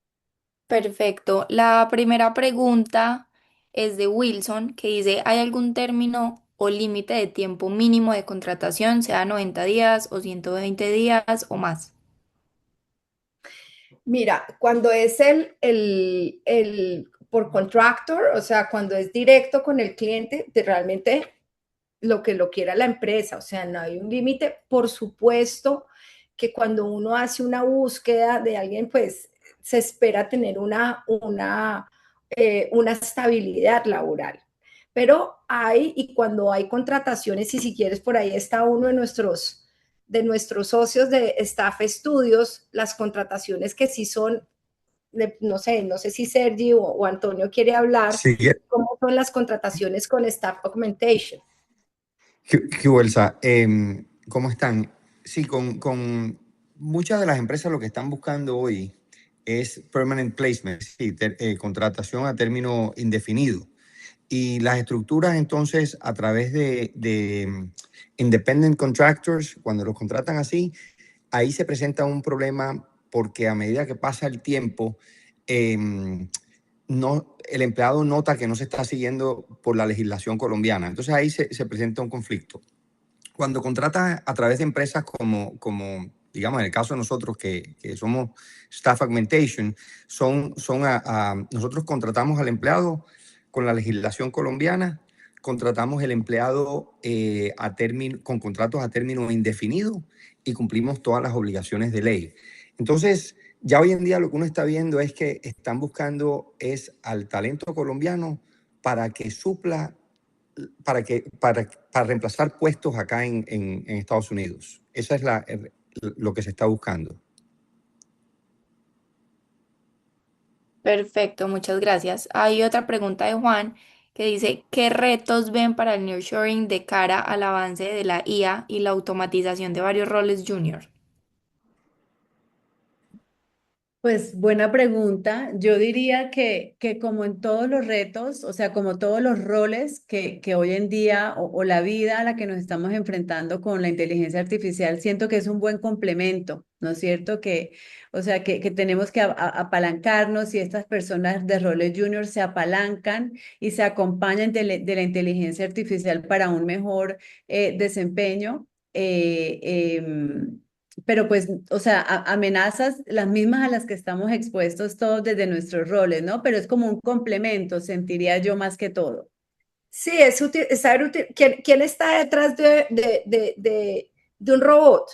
Perfecto. La primera pregunta es de Wilson, que dice, ¿hay algún término o límite de tiempo mínimo de contratación, sea 90 días o 120 días o más? Mira, cuando es el por contractor, o sea, cuando es directo con el cliente, realmente lo que lo quiera la empresa, o sea, no hay un límite. Por supuesto que cuando uno hace una búsqueda de alguien, pues se espera tener una estabilidad laboral. Pero y cuando hay contrataciones, y si quieres, por ahí está uno de nuestros socios de Staff Studios, las contrataciones que sí son, no sé si Sergi o Antonio quiere hablar, Sí, cómo son las contrataciones con Staff Augmentation. Elsa, ¿cómo están? Sí, con muchas de las empresas lo que están buscando hoy es permanent placement, sí, contratación a término indefinido. Y las estructuras entonces a través de independent contractors, cuando los contratan así, ahí se presenta un problema porque a medida que pasa el tiempo, el empleado nota que no se está siguiendo por la legislación colombiana. Entonces ahí se presenta un conflicto. Cuando contratas a través de empresas como digamos, en el caso de nosotros que somos Staff Augmentation, nosotros contratamos al empleado con la legislación colombiana, contratamos el empleado con contratos a término indefinido y cumplimos todas las obligaciones de ley. Entonces, ya hoy en día lo que uno está viendo es que están buscando al talento colombiano para que supla, para reemplazar puestos acá en Estados Unidos. Esa es lo que se está buscando. Perfecto, muchas gracias. Hay otra pregunta de Juan que dice, ¿qué retos ven para el nearshoring de cara al avance de la IA y la automatización de varios roles junior? Pues buena pregunta. Yo diría que como en todos los retos, o sea, como todos los roles que hoy en día o la vida a la que nos estamos enfrentando con la inteligencia artificial, siento que es un buen complemento, ¿no es cierto? O sea, que tenemos que apalancarnos y estas personas de roles junior se apalancan y se acompañan de la inteligencia artificial para un mejor desempeño. Pero pues, o sea, amenazas las mismas a las que estamos expuestos todos desde nuestros roles, ¿no? Pero es como un complemento, sentiría yo más que todo. Sí, es útil, es saber útil. ¿Quién está detrás de un robot?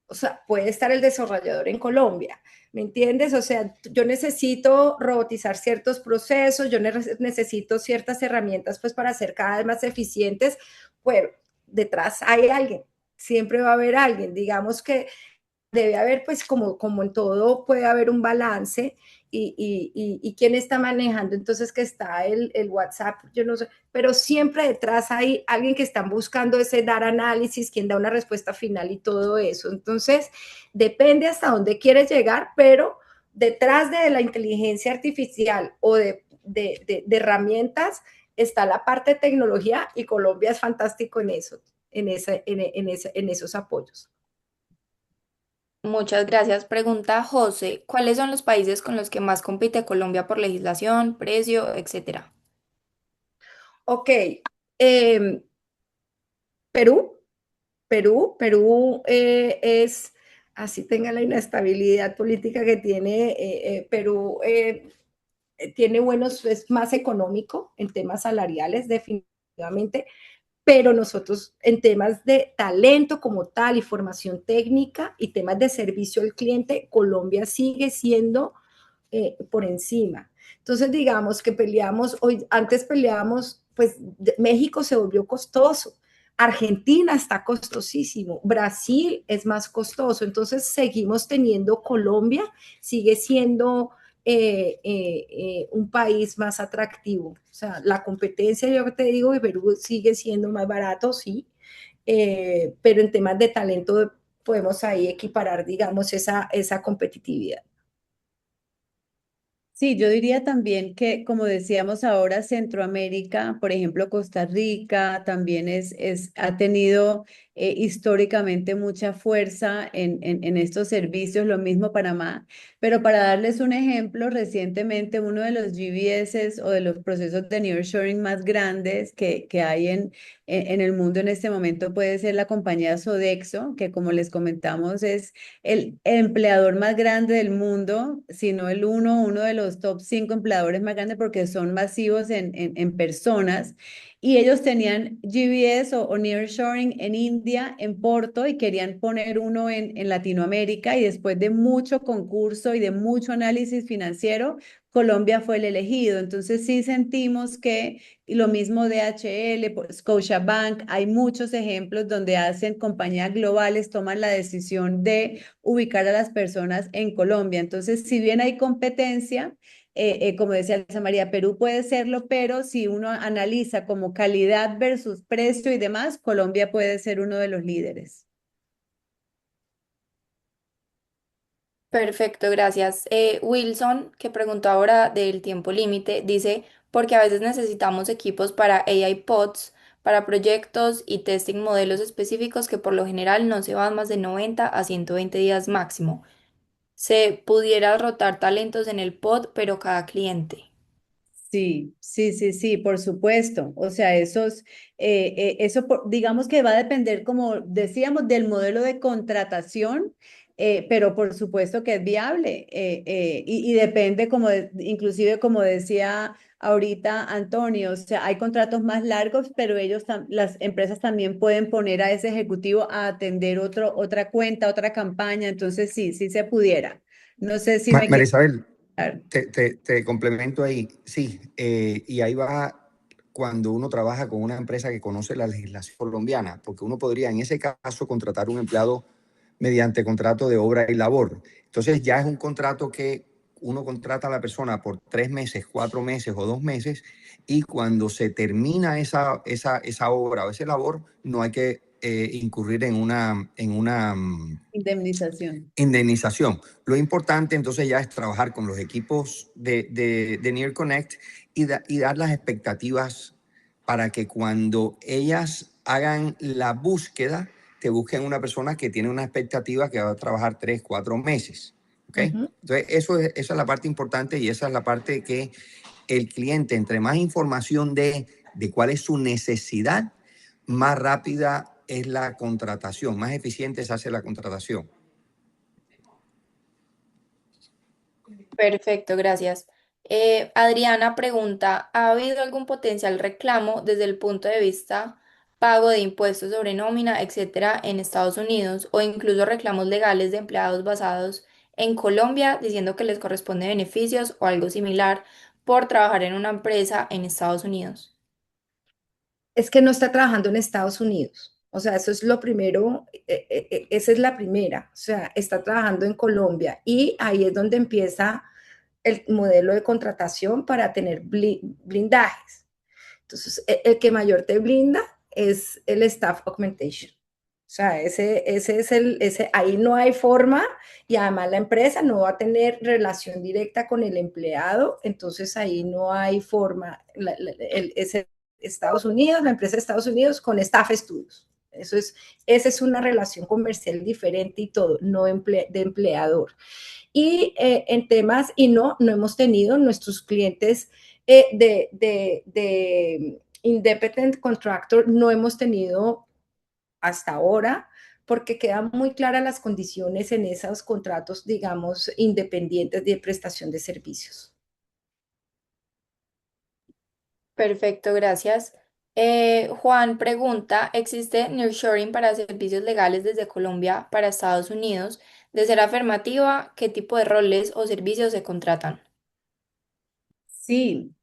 O sea, puede estar el desarrollador en Colombia, ¿me entiendes? O sea, yo necesito robotizar ciertos procesos, yo necesito ciertas herramientas pues para ser cada vez más eficientes, pero detrás hay alguien. siempre va a haber alguien. Digamos que debe haber, pues como en todo, puede haber un balance y quién está manejando, entonces que está el WhatsApp, yo no sé, pero siempre detrás hay alguien que están buscando ese dar análisis, quien da una respuesta final y todo eso. Entonces, depende hasta dónde quieres llegar, pero detrás de la inteligencia artificial o de herramientas está la parte de tecnología y Colombia es fantástico en eso, en esos apoyos. Muchas gracias. Pregunta José, ¿cuáles son los países con los que más compite Colombia por legislación, precio, etcétera? Ok, eh, Perú, Perú es, así tenga la inestabilidad política que tiene, Perú tiene buenos, es más económico en temas salariales definitivamente, pero nosotros en temas de talento como tal y formación técnica y temas de servicio al cliente, Colombia sigue siendo por encima. Entonces, digamos que peleamos, hoy, antes peleábamos, pues México se volvió costoso, Argentina está costosísimo, Brasil es más costoso, entonces seguimos teniendo Colombia, sigue siendo un país más atractivo. O sea, la competencia, yo te digo que Perú sigue siendo más barato, sí, pero en temas de talento podemos ahí equiparar, digamos, esa competitividad. Sí, yo diría también que, como decíamos ahora, Centroamérica, por ejemplo, Costa Rica, también ha tenido históricamente mucha fuerza en estos servicios, lo mismo Panamá. Pero para darles un ejemplo, recientemente uno de los GBS o de los procesos de nearshoring más grandes que hay en el mundo en este momento puede ser la compañía Sodexo, que como les comentamos es el empleador más grande del mundo, sino uno de los top 5 empleadores más grandes porque son masivos en personas. Y ellos tenían GBS o nearshoring en India, en Porto, y querían poner uno en Latinoamérica. Y después de mucho concurso y de mucho análisis financiero, Colombia fue el elegido. Entonces sí sentimos que y lo mismo DHL, Scotiabank, hay muchos ejemplos donde hacen compañías globales, toman la decisión de ubicar a las personas en Colombia. Entonces, si bien hay competencia, como decía Elsa María, Perú puede serlo, pero si uno analiza como calidad versus precio y demás, Colombia puede ser uno de los líderes. Perfecto, gracias. Wilson, que preguntó ahora del tiempo límite, dice, porque a veces necesitamos equipos para AI pods, para proyectos y testing modelos específicos que por lo general no se van más de 90 a 120 días máximo. Se pudiera rotar talentos en el pod, pero cada cliente. Sí, sí, sí, sí, por supuesto. O sea, digamos que va a depender, como decíamos, del modelo de contratación, pero por supuesto que es viable y depende, inclusive como decía ahorita Antonio, o sea, hay contratos más largos, pero las empresas también pueden poner a ese ejecutivo a atender otra cuenta, otra campaña. Entonces, sí, sí se pudiera. No sé si me queda Marisabel, claro. te complemento ahí. Sí, y ahí va cuando uno trabaja con una empresa que conoce la legislación colombiana, porque uno podría en ese caso contratar un empleado mediante contrato de obra y labor. Entonces ya es un contrato que uno contrata a la persona por 3 meses, 4 meses o 2 meses y cuando se termina esa obra o esa labor, no hay que incurrir en una Indemnización. indemnización. Lo importante entonces ya es trabajar con los equipos de Near Connect y dar las expectativas para que cuando ellas hagan la búsqueda, te busquen una persona que tiene una expectativa que va a trabajar 3, 4 meses. ¿Ok? Entonces, esa es la parte importante y esa es la parte que el cliente, entre más información de cuál es su necesidad, más rápida es la contratación, más eficiente se hace la contratación. Perfecto, gracias. Adriana pregunta, ¿ha habido algún potencial reclamo desde el punto de vista pago de impuestos sobre nómina, etcétera, en Estados Unidos o incluso reclamos legales de empleados basados en Colombia diciendo que les corresponde beneficios o algo similar por trabajar en una empresa en Estados Unidos? Es que no está trabajando en Estados Unidos. O sea, eso es lo primero, esa es la primera. O sea, está trabajando en Colombia y ahí es donde empieza el modelo de contratación para tener blindajes. Entonces, el que mayor te blinda es el staff augmentation. O sea, ahí no hay forma y además la empresa no va a tener relación directa con el empleado, entonces ahí no hay forma. Ese Estados Unidos, la empresa de Estados Unidos con staff estudios. Esa es una relación comercial diferente y todo, no de empleador. Y en temas, y no hemos tenido nuestros clientes de independent contractor, no hemos tenido hasta ahora, porque quedan muy claras las condiciones en esos contratos, digamos, independientes de prestación de servicios. Perfecto, gracias. Juan pregunta, ¿existe nearshoring para servicios legales desde Colombia para Estados Unidos? De ser afirmativa, ¿qué tipo de roles o servicios se contratan? Sí,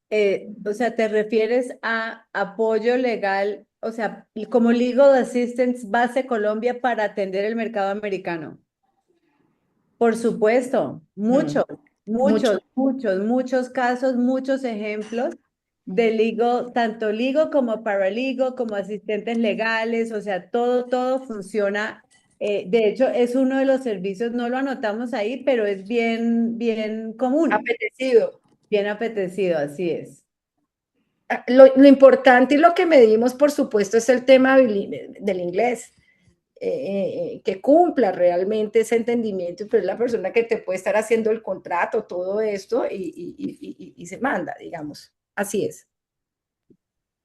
o sea, te refieres a apoyo legal, o sea, como Legal Assistance Base Colombia para atender el mercado americano. Por supuesto, muchos, Mucho. muchos casos, muchos ejemplos de legal, tanto legal como paralegal, como asistentes legales, o sea, todo funciona. De hecho, es uno de los servicios, no lo anotamos ahí, pero es bien común, Apetecido. bien apetecido, así es. Lo importante y lo que medimos, por supuesto, es el tema del inglés. Que cumpla realmente ese entendimiento, pero es la persona que te puede estar haciendo el contrato, todo esto, y se manda, digamos. Así es.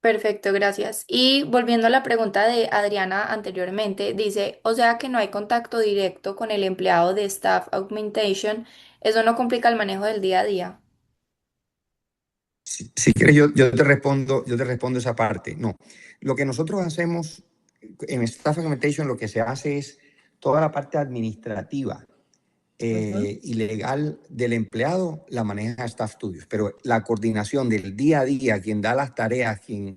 Perfecto, gracias. Y volviendo a la pregunta de Adriana anteriormente, dice, o sea que no hay contacto directo con el empleado de Staff Augmentation, ¿eso no complica el manejo del día a día? Si quieres, yo te respondo esa parte. No, lo que nosotros hacemos en Staff Augmentation, lo que se hace es toda la parte administrativa y legal del empleado la maneja Staff Studios, pero la coordinación del día a día, quien da las tareas, quien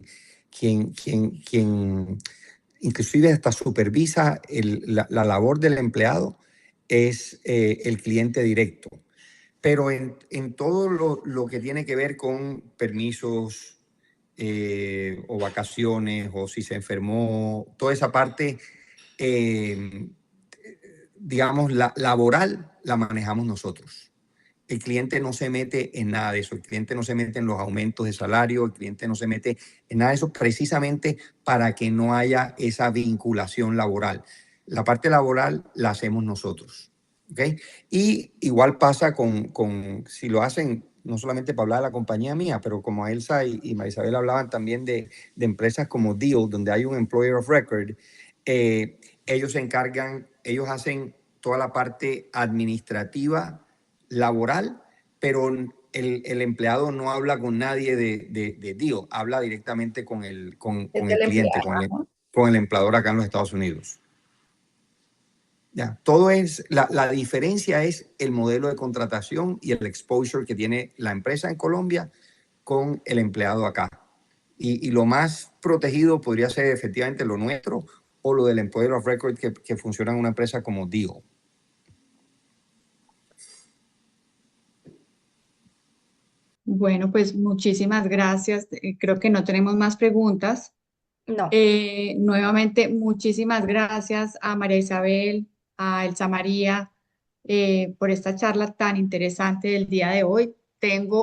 inclusive hasta supervisa la labor del empleado es el cliente directo. Pero en todo lo que tiene que ver con permisos o vacaciones o si se enfermó, toda esa parte, digamos, la laboral la manejamos nosotros. El cliente no se mete en nada de eso, el cliente no se mete en los aumentos de salario, el cliente no se mete en nada de eso precisamente para que no haya esa vinculación laboral. La parte laboral la hacemos nosotros. ¿Okay? Y igual pasa si lo hacen, no solamente para hablar de la compañía mía, pero como Elsa y Marisabel hablaban también de empresas como Deal, donde hay un Employer of Record, ellos se encargan, ellos hacen toda la parte administrativa, laboral, pero el empleado no habla con nadie de Deal, habla directamente con el cliente, con el empleador acá en los Estados Unidos. Ya, todo es, la diferencia es el modelo de contratación y el exposure que tiene la empresa en Colombia con el empleado acá. Y lo más protegido podría ser efectivamente lo nuestro o lo del Employer of Record que funciona en una empresa como Deal. Bueno, pues muchísimas gracias. Creo que no tenemos más preguntas. No. Nuevamente, muchísimas gracias a María Isabel, a Elsa María, por esta charla tan interesante del día de hoy.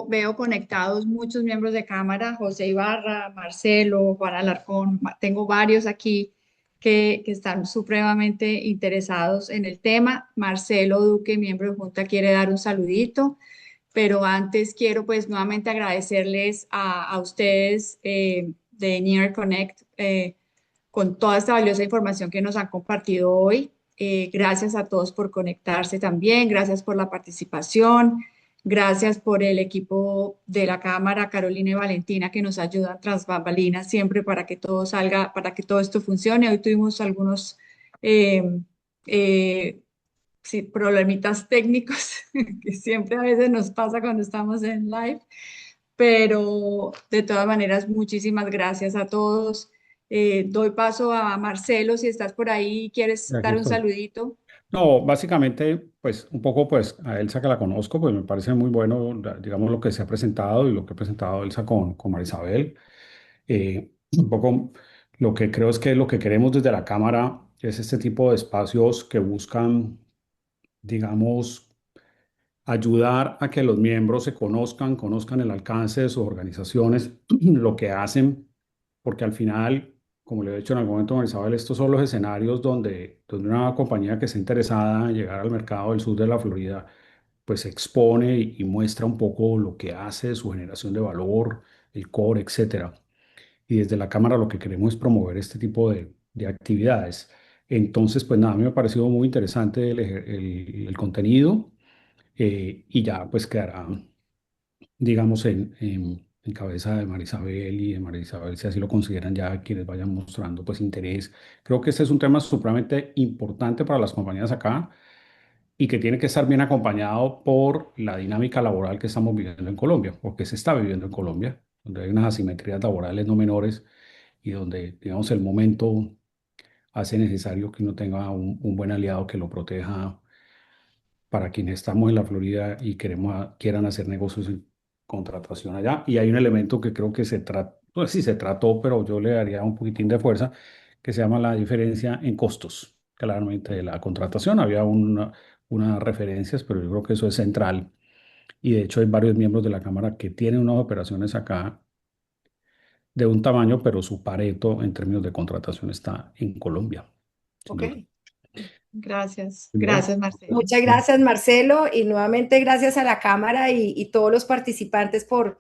Veo conectados muchos miembros de cámara, José Ibarra, Marcelo, Juan Alarcón, tengo varios aquí que están supremamente interesados en el tema. Marcelo Duque, miembro de Junta, quiere dar un saludito, pero antes quiero pues nuevamente agradecerles a ustedes de Near Connect con toda esta valiosa información que nos han compartido hoy. Gracias a todos por conectarse también, gracias por la participación, gracias por el equipo de la Cámara, Carolina y Valentina, que nos ayudan tras bambalinas siempre para que todo salga, para que todo esto funcione. Hoy tuvimos algunos eh, eh, sí, problemitas técnicos que siempre a veces nos pasa cuando estamos en live, pero de todas maneras, muchísimas gracias a todos. Doy paso a Marcelo, si estás por ahí y quieres Aquí dar un estoy. saludito. No, básicamente, pues un poco, pues a Elsa que la conozco, pues me parece muy bueno, digamos, lo que se ha presentado y lo que ha presentado Elsa con Marisabel. Un poco lo que creo es que lo que queremos desde la Cámara es este tipo de espacios que buscan, digamos, ayudar a que los miembros se conozcan, conozcan el alcance de sus organizaciones, lo que hacen, porque al final, como le he dicho en algún momento a Marisabel, estos son los escenarios donde una compañía que esté interesada en llegar al mercado del sur de la Florida, pues se expone y muestra un poco lo que hace, su generación de valor, el core, etcétera. Y desde la Cámara lo que queremos es promover este tipo de actividades. Entonces, pues nada, a mí me ha parecido muy interesante el contenido y ya pues quedará, digamos, en cabeza de Marisabel y de Marisabel, si así lo consideran ya quienes vayan mostrando pues interés. Creo que este es un tema supremamente importante para las compañías acá y que tiene que estar bien acompañado por la dinámica laboral que estamos viviendo en Colombia, porque se está viviendo en Colombia, donde hay unas asimetrías laborales no menores y donde, digamos, el momento hace necesario que uno tenga un buen aliado que lo proteja para quienes estamos en la Florida y quieran hacer negocios en contratación allá. Y hay un elemento que creo que pues sí se trató, pero yo le daría un poquitín de fuerza, que se llama la diferencia en costos. Claramente de la contratación había unas referencias, pero yo creo que eso es central. Y de hecho hay varios miembros de la Cámara que tienen unas operaciones acá de un tamaño, pero su pareto en términos de contratación está en Colombia, sin Ok. duda. Gracias, Bien. gracias Marcelo. Muchas gracias, Marcelo, y nuevamente gracias a la Cámara y todos los participantes por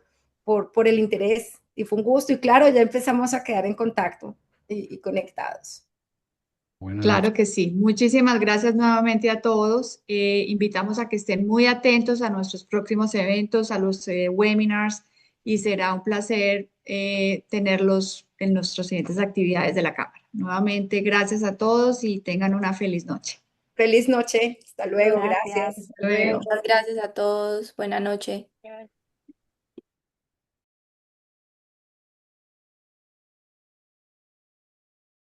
el interés. Y fue un gusto, y claro, ya empezamos a quedar en contacto y conectados. Buenas noches. Claro que sí. Muchísimas gracias nuevamente a todos. Invitamos a que estén muy atentos a nuestros próximos eventos, a los webinars, y será un placer tenerlos en nuestras siguientes actividades de la Cámara. Nuevamente, gracias a todos y tengan una feliz noche. Feliz noche, hasta luego, Gracias. gracias. Hasta luego. Muchas gracias a todos. Buena noche.